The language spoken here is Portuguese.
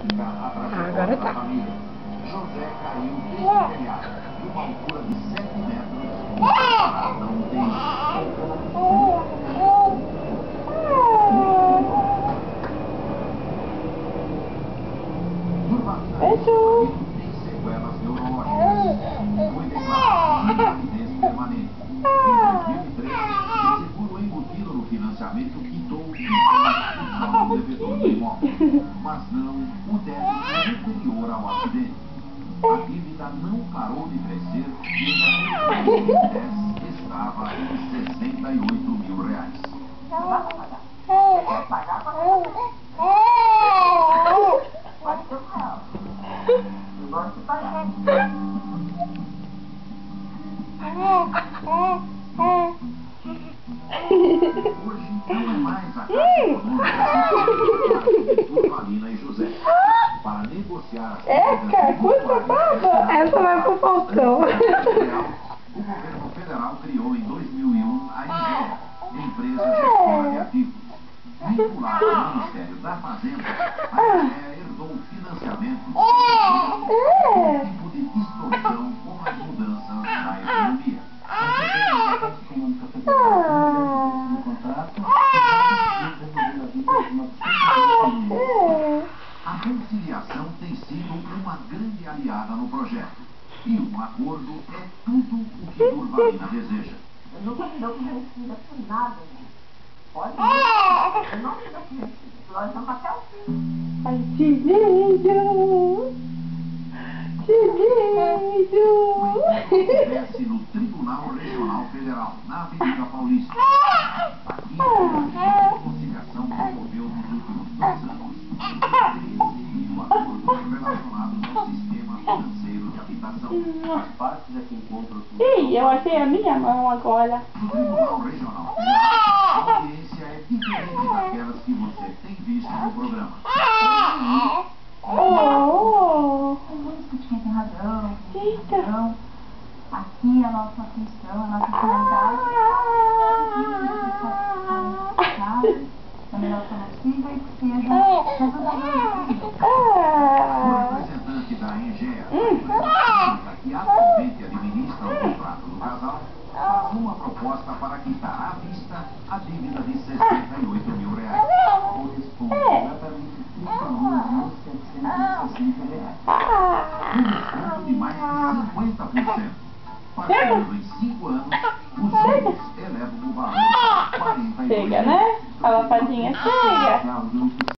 Agora tá. José caiu desde o telhado, de uma altura de 7 metros, para não ter. Tem sequelas neurológicas. Foi declarado invalidez permanente. Em 2003, o seguro embutido no financiamento quitou o saldo do devedor do imóvel. Mas não o débito anterior ao acidente. A dívida não parou de crescer e em 2010 estava em R$68.000. Quer pagar para pode ser um real. Eu gosto de pagar. Hoje não é mais a Caixa Econômica Valina e José. Para negociar as Eca, custa baba. Essa vai pro Faustão. o governo federal criou em 2001 a IGEA, Empresa Gestora de Ativos. Vinculada ao Ministério da Fazenda, a IGEA herdou financiamento de tipo de distorção com as mudanças na economia. A conciliação tem sido uma grande aliada no projeto. E um acordo é tudo o que Durvalina deseja. Eu nunca me dou com merecida por nada, né? Pode ver. Eu não me dou com merecida. Nós vamos até o fim. Ai, te beijo. Te beijo. Acontece no Tribunal Regional Federal, na Avenida Paulista. Aqui, a conciliação promoveu nos últimos 2 anos 13.000 acordos relacionados ao sistema financeiro de habitação. As partes aqui encontram... Ih, eu achei a minha mão agora. No Tribunal Regional Federal, a audiência é diferente daquelas que você tem visto no programa. Oh. Tem muitos que tinham razão, Eita. razão. Aqui a nossa função, a nossa finalidade da melhor forma possível e que seja resolvido. O representante da IGEA, que atualmente administra o contrato do casal, faz uma proposta para quitar à vista a dívida de R$68.000. Corresponde exatamente a R$31.760. Um desconto de mais de 50%. Pagando em 5 anos, os juros elevam o valor para R$42. Chega, né? A lapadinha chega.